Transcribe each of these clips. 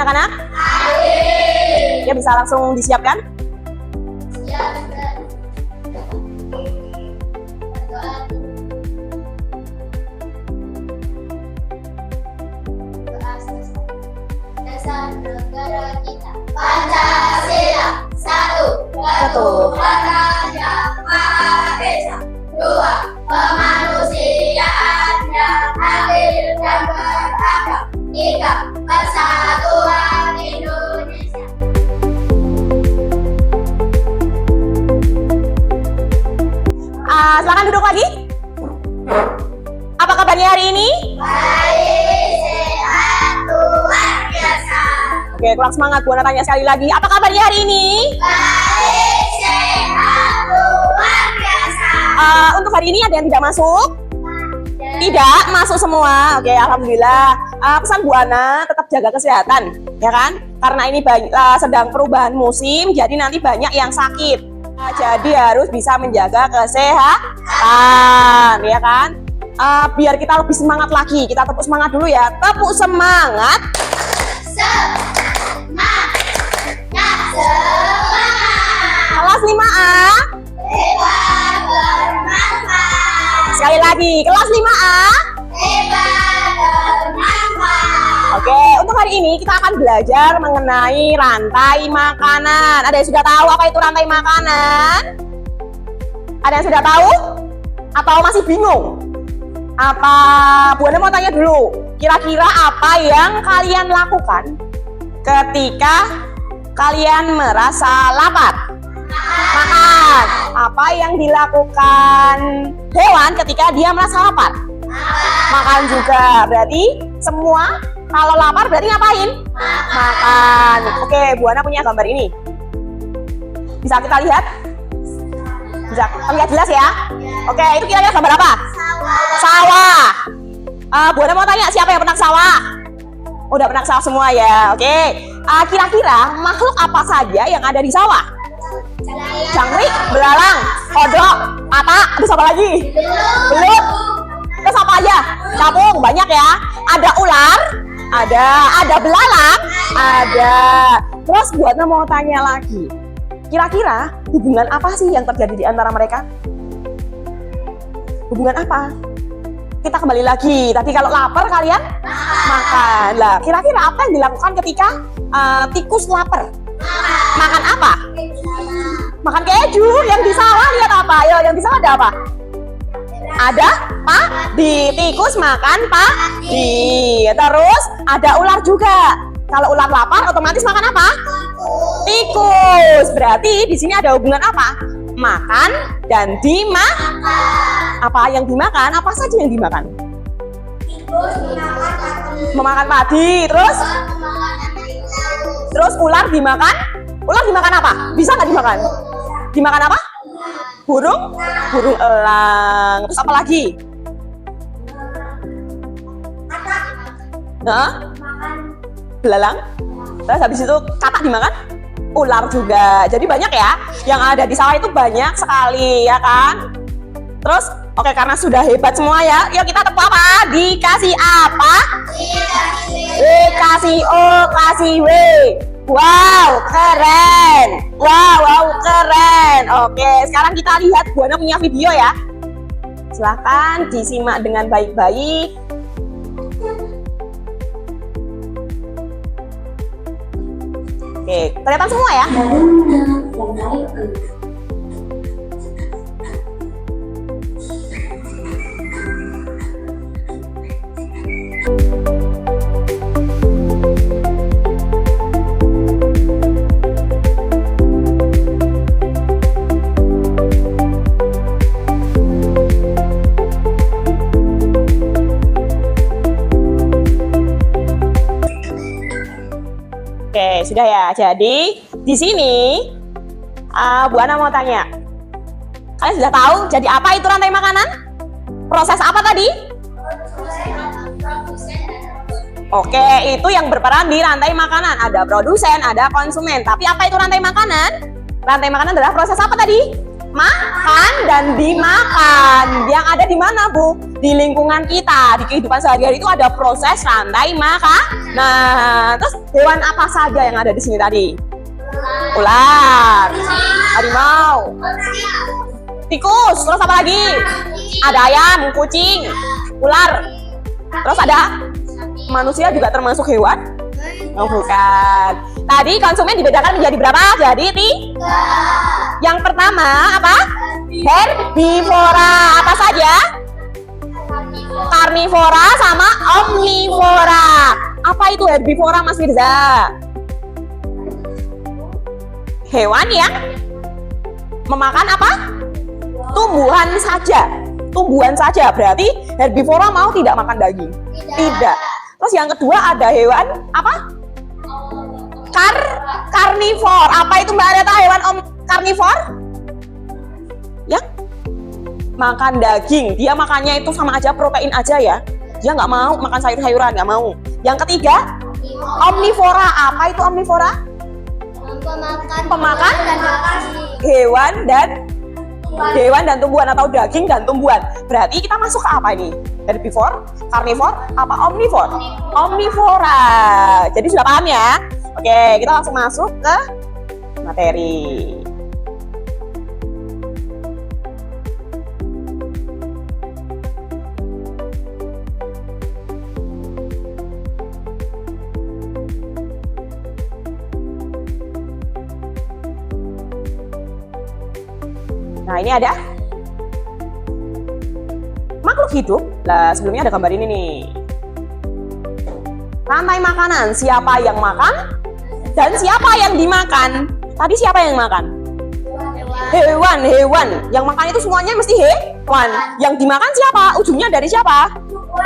anak-anak? Ya, bisa langsung disiapkan? Dasar negara kita Pancasila. 1. Betul. Ketuhanan yang Maha Esa. 2. Kemanusiaan yang adil dan beradab. 3. Persatuan Indonesia. Silakan duduk lagi. Apa kabarnya hari ini? Baik, sehat, luar biasa. Oke, kurang semangat. Bu Ana tanya sekali lagi. Apa kabarnya hari ini? Baik, sehat, luar biasa. Untuk hari ini ada yang tidak masuk? Tidak masuk semua. Oke, alhamdulillah. Pesan Bu Ana tetap jaga kesehatan, ya kan? Karena ini sedang perubahan musim, jadi nanti banyak yang sakit. Jadi harus bisa menjaga kesehatan, ya kan? Biar kita lebih semangat lagi. Kita tepuk semangat dulu ya. Tepuk semangat. Semangat. Kelas 5A. Hebat bermanfaat. Sekali lagi, kelas 5A. Hebat bermanfaat. Oke, untuk hari ini kita akan belajar mengenai rantai makanan. Ada yang sudah tahu apa itu rantai makanan? Ada yang sudah tahu? Atau masih bingung? Apa Bu Ana mau tanya dulu, kira-kira apa yang kalian lakukan ketika kalian merasa lapar? Makan. Apa yang dilakukan hewan ketika dia merasa lapar? Makan juga. Berarti semua kalau lapar berarti ngapain? Makan. Oke, Bu Ana punya gambar ini. Bisa kita lihat? Bisa terlihat jelas ya? Oke, itu kira-kira gambar apa? Sawah. Bu Ana mau tanya, siapa yang pernah ke sawah? Udah pernah ke sawah semua ya? Oke. Kira-kira makhluk apa saja yang ada di sawah? Jangkrik, belalang, kodok, patak, terus apa lagi? Belut. Terus apa aja? Capung, banyak ya. Ada ular, ada belalang, ada. Terus Bu Ana mau tanya lagi. Kira-kira hubungan apa sih yang terjadi di antara mereka? Hubungan apa? Kita kembali lagi. Tadi kalau lapar kalian makan. Lah, kira-kira apa yang dilakukan ketika tikus lapar? Makan apa? Makan keju. Yang di sawah lihat apa? Yo, yang di sawah ada apa? Ada padi. Tikus makan padi. Terus ada ular juga. Kalau ular lapar otomatis makan apa? Tikus. Berarti di sini ada hubungan apa? Makan dan dimakan. Apa yang dimakan? Apa saja yang dimakan? Tikus dimakan padi. Memakan padi. Terus ular dimakan? Ular dimakan apa? Bisa nggak dimakan? Dimakan apa? Burung? Burung elang. Terus apa lagi? Nah, belalang. Terus habis itu katak dimakan? Ular juga. Jadi banyak ya. Yang ada di sawah itu banyak sekali, ya kan? Terus, oke, karena sudah hebat semua ya. Yuk kita tepuk apa? Dikasih apa? Dikasih O, kasih W. Wow, keren. Wow, keren. Oke, sekarang kita lihat Bu Ana punya video ya. Silahkan disimak dengan baik-baik. Oke, kelihatan semua ya? Oke, sudah ya. Jadi di sini Bu Ana mau tanya, kalian sudah tahu jadi apa itu rantai makanan? Proses apa tadi? Oke, itu yang berperan di rantai makanan. Ada produsen, ada konsumen. Tapi apa itu rantai makanan? Rantai makanan adalah proses apa tadi? makan dan dimakan. Yang ada di mana, Bu? Di lingkungan kita, di kehidupan sehari-hari itu ada proses rantai makan. Nah, terus hewan apa saja yang ada di sini tadi? Ular, harimau, tikus, terus apa lagi? Ada ayam, kucing, ular. Terus ada manusia juga termasuk hewan? Oh, bukan. Tadi konsumen dibedakan menjadi berapa? Jadi 3. Yang pertama apa? Herbivora. Apa saja? Karnivora sama omnivora. Apa itu herbivora, Mas Firza? Hewan yang memakan apa? Tumbuhan saja. Tumbuhan saja. Berarti herbivora mau tidak makan daging? Tidak. Terus yang kedua ada hewan apa? Karnivor. Apa itu Mbak Areta hewan karnivor? Ya, makan daging. Dia makannya itu sama aja protein aja ya. Dia nggak mau makan sayur-sayuran, nggak mau. Yang ketiga, omnivora. Apa itu omnivora? Pemakan hewan dan tumbuhan atau daging dan tumbuhan. Berarti kita masuk ke apa ini? Herbivore, karnivor, apa omnivore? Omnivora. Jadi sudah paham ya? Oke, kita langsung masuk ke materi. Nah, ini ada makhluk hidup. Nah, sebelumnya ada gambar ini nih. Rantai makanan, siapa yang makan dan siapa yang dimakan. Tadi siapa yang makan? Hewan. Yang makan itu semuanya mesti hewan. Yang dimakan siapa? Ujungnya dari siapa?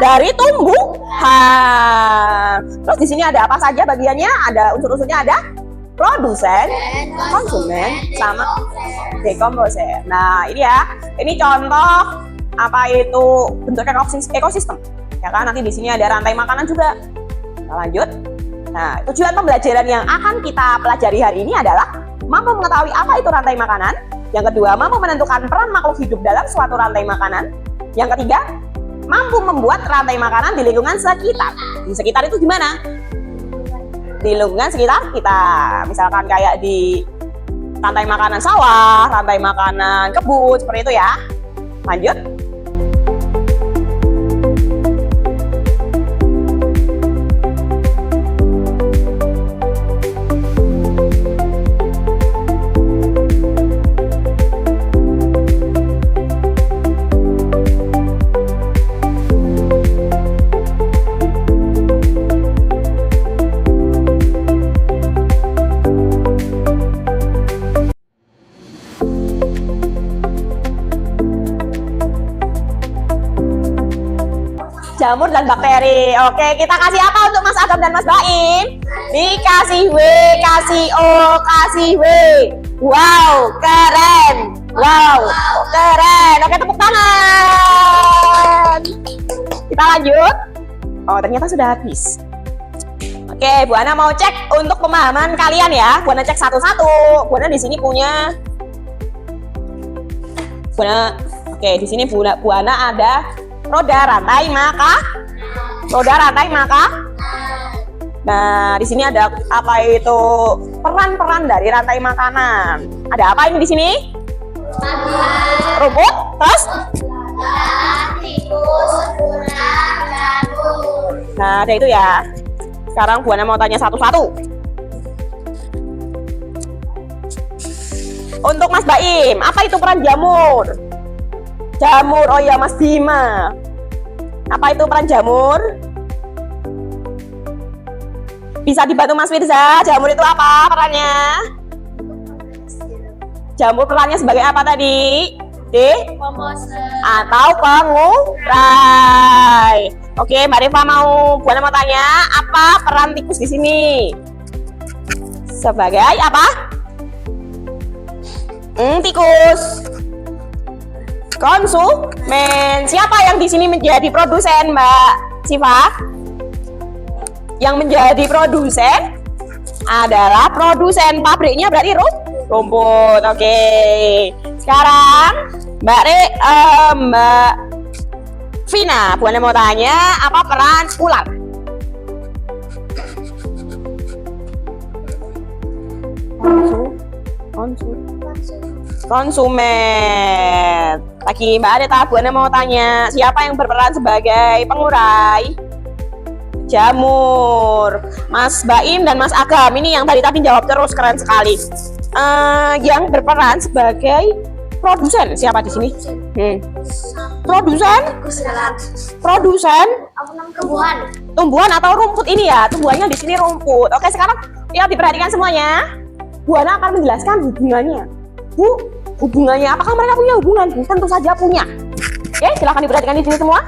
Dari tumbuhan. Terus di sini ada apa saja bagiannya? Ada unsur-unsurnya, ada produsen, konsumen, sama dekomposer. Nah, ini ya. Ini contoh apa itu bentuk ekosistem. Ya kan? Nanti di sini ada rantai makanan juga. Kita lanjut. Nah, tujuan pembelajaran yang akan kita pelajari hari ini adalah mampu mengetahui apa itu rantai makanan. Yang kedua, mampu menentukan peran makhluk hidup dalam suatu rantai makanan. Yang ketiga, mampu membuat rantai makanan di lingkungan sekitar. Di sekitar itu gimana? Di lingkungan sekitar kita, misalkan kayak di rantai makanan sawah, rantai makanan kebun, seperti itu ya. Lanjut. Jamur dan bakteri. Oke, kita kasih apa untuk Mas Agam dan Mas Baim? Dikasih W, kasih O, kasih W. Wow, keren. Wow, keren. Oke, tepuk tangan. Kita lanjut. Oh, ternyata sudah habis. Oke, Bu Ana mau cek untuk pemahaman kalian ya. Bu Ana cek satu-satu. Bu Ana di sini punya. Bu Ana. Oke, di sini Bu Ana ada roda rantai makanan. Nah, di sini ada apa itu peran-peran dari rantai makanan. Ada apa ini di sini? Rumput, terus? Nah, ada itu ya. Sekarang Bu Ana mau tanya satu-satu. Untuk Mas Baim, apa itu peran jamur? Jamur, oh ya Mas Bima. Apa itu peran jamur? Bisa dibantu Mas Firza, jamur itu apa perannya? Jamur perannya sebagai apa tadi? Komposer atau pengurai. Oke, Mbak Reva mau, Bu Ana mau tanya, apa peran tikus di sini? Sebagai apa? Tikus. Konsumen. Siapa yang di sini menjadi produsen, Mbak Siva? Yang menjadi produsen adalah produsen pabriknya berarti rumput. Oke. Sekarang Mbak Vina, Bu Ana mau tanya, apa peran ular? Konsumen. Lagi Mbak Aneta, Bu Ana mau tanya, siapa yang berperan sebagai pengurai jamur? Mas Baim dan Mas Agam, ini yang tadi jawab terus, keren sekali. Yang berperan sebagai produsen siapa di sini? Produsen? Tumbuhan atau rumput ini ya? Tumbuhannya di sini rumput. Oke, sekarang ya diperhatikan semuanya. Bu Ana akan menjelaskan hubungannya. Bu, hubungannya apakah mereka punya hubungan? Bu, tentu saja punya. Oke, silahkan diperhatikan di sini semua.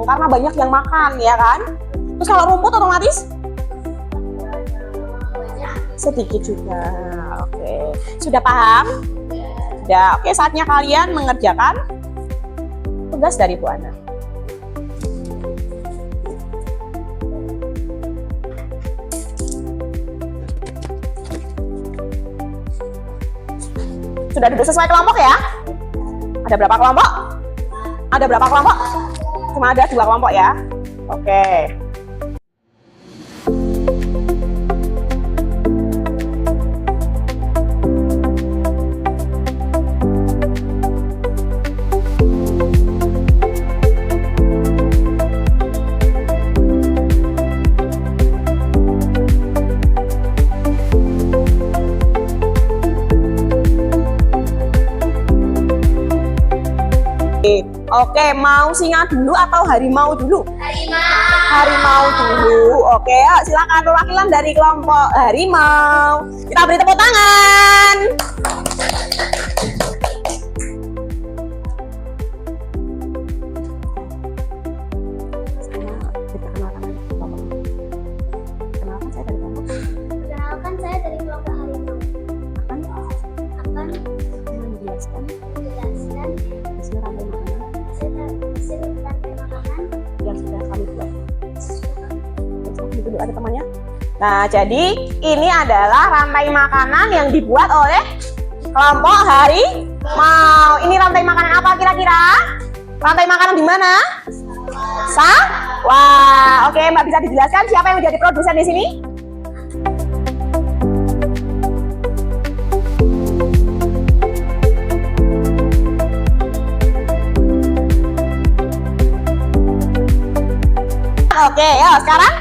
Karena banyak yang makan, ya kan? Terus kalau rumput otomatis sedikit juga. Oke, sudah paham? Sudah. Oke, saatnya kalian mengerjakan tugas dari Bu Ana. Sudah duduk sesuai kelompok ya? Ada berapa kelompok? Ada berapa kelompok? Cuma ada 2 kelompok ya. Oke. Oke, mau singa dulu atau harimau dulu? Harimau dulu. Oke, silakan perwakilan dari kelompok harimau. Kita beri tepuk tangan. Perkenalkan saya dari kelompok harimau. Akan menjelaskan hasil rantai makanan yang sudah kami buat. Dulu ada temannya. Nah, jadi ini adalah rantai makanan yang dibuat oleh kelompok harimau. Ini rantai makanan apa kira-kira? Rantai makanan di mana? Wah, oke, Mbak bisa dijelaskan siapa yang menjadi produsen di sini? Oke, ya sekarang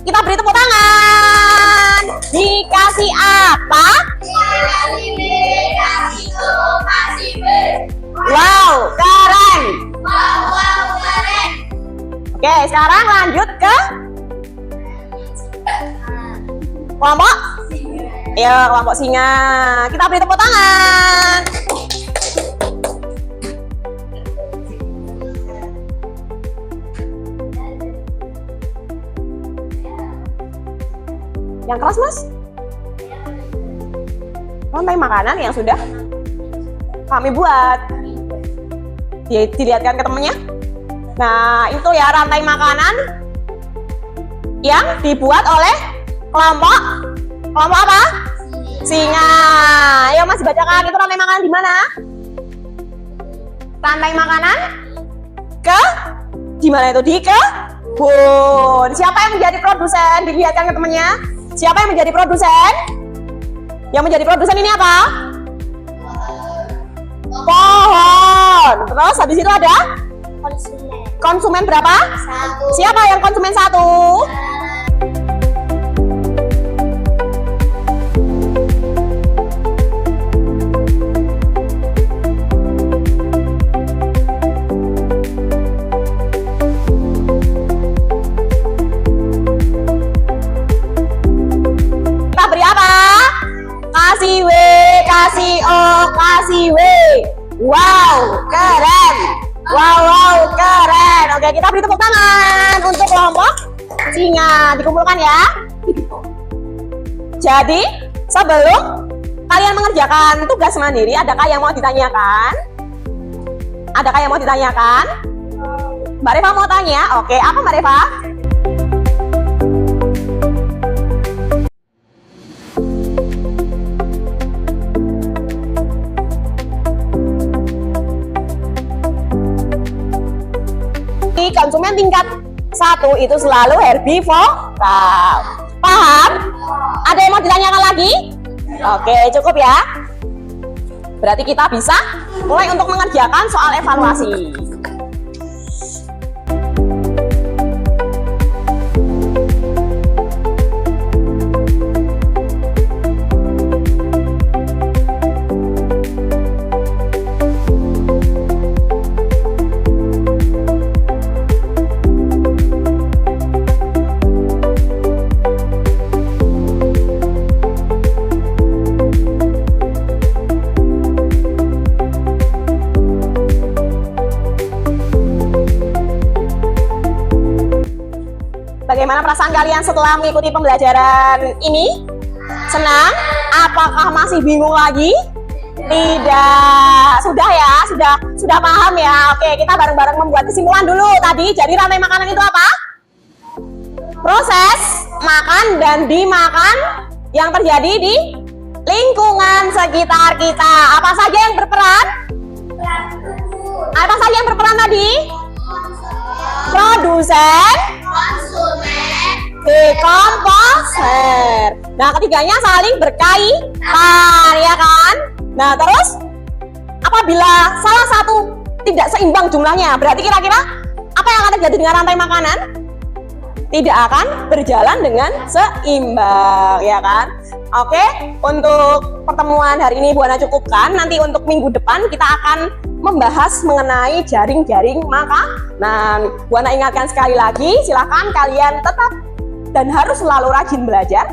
kita beri tepuk tangan. Dikasih apa? Dikasih B, kasih O, kasih B. Wow, keren. Wow, keren. Oke, sekarang lanjut ke kelompok. Ya, kelompok singa. Kita beri tepuk tangan. Yang keras, Mas? Rantai makanan yang sudah kami buat. Dilihatkan ke temennya. Nah, itu ya rantai makanan yang dibuat oleh kelompok apa? Singa. Ayo Mas bacakan, itu rantai makanan di mana? Rantai makanan di mana itu? Di kebun. Siapa yang menjadi produsen? Dilihatkan ke temennya. Siapa yang menjadi produsen? Yang menjadi produsen ini apa? Pohon. Terus habis itu ada? Konsumen berapa? 1. Siapa yang konsumen 1? Kita beri apa? Kasih W, kasih O, kasih W. Wow, keren. Wow, keren. Oke, kita beri tepuk tangan untuk kelompok singa. Dikumpulkan ya. Jadi, sebelum kalian mengerjakan tugas mandiri, adakah yang mau ditanyakan? Adakah yang mau ditanyakan? Mbak Reva mau tanya? Oke, apa Mbak Reva? Konsumen tingkat 1 itu selalu herbivokal. Paham? Ada yang mau ditanyakan lagi? Oke, cukup ya. Berarti kita bisa mulai untuk mengerjakan soal evaluasi. Bagaimana perasaan kalian setelah mengikuti pembelajaran ini? Senang? Apakah masih bingung lagi? Tidak. Sudah ya? Sudah paham ya? Oke, kita bareng-bareng membuat kesimpulan dulu tadi. Jadi rantai makanan itu apa? Proses makan dan dimakan yang terjadi di lingkungan sekitar kita. Apa saja yang berperan? Apa saja yang berperan tadi? Produsen, dekomposer. Nah, ketiganya saling berkaitan, ya kan? Nah, terus apabila salah satu tidak seimbang jumlahnya, berarti kira-kira apa yang akan terjadi dengan rantai makanan? Tidak akan berjalan dengan seimbang, ya kan? Oke, untuk pertemuan hari ini Bu Ana cukupkan. Nanti untuk minggu depan kita akan membahas mengenai jaring-jaring makanan. Bu Ana ingatkan sekali lagi, silakan kalian tetap dan harus selalu rajin belajar,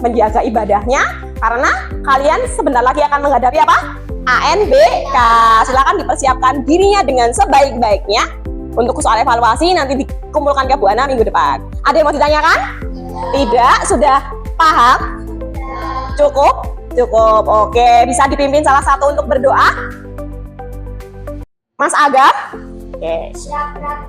menjaga ibadahnya, karena kalian sebentar lagi akan menghadapi apa? ANBK. Silakan dipersiapkan dirinya dengan sebaik-baiknya. Untuk soal evaluasi nanti dikumpulkan ke Bu Ana minggu depan. Ada yang mau ditanyakan? Tidak? Sudah paham? Cukup? Cukup. Oke, bisa dipimpin salah satu untuk berdoa. Mas Agam? Oke. Selamat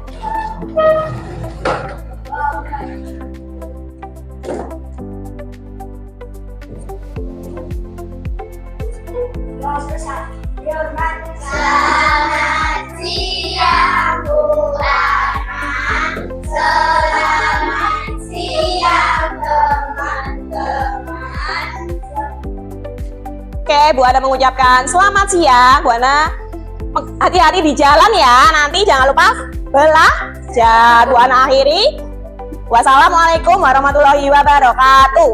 siang Bu Ana. Selamat siang teman-teman. Oke, Bu Ana mengucapkan selamat siang. Bu Ana hati-hati di jalan ya. Nanti jangan lupa belajar. Bu Ana akhiri. Wassalamualaikum warahmatullahi wabarakatuh.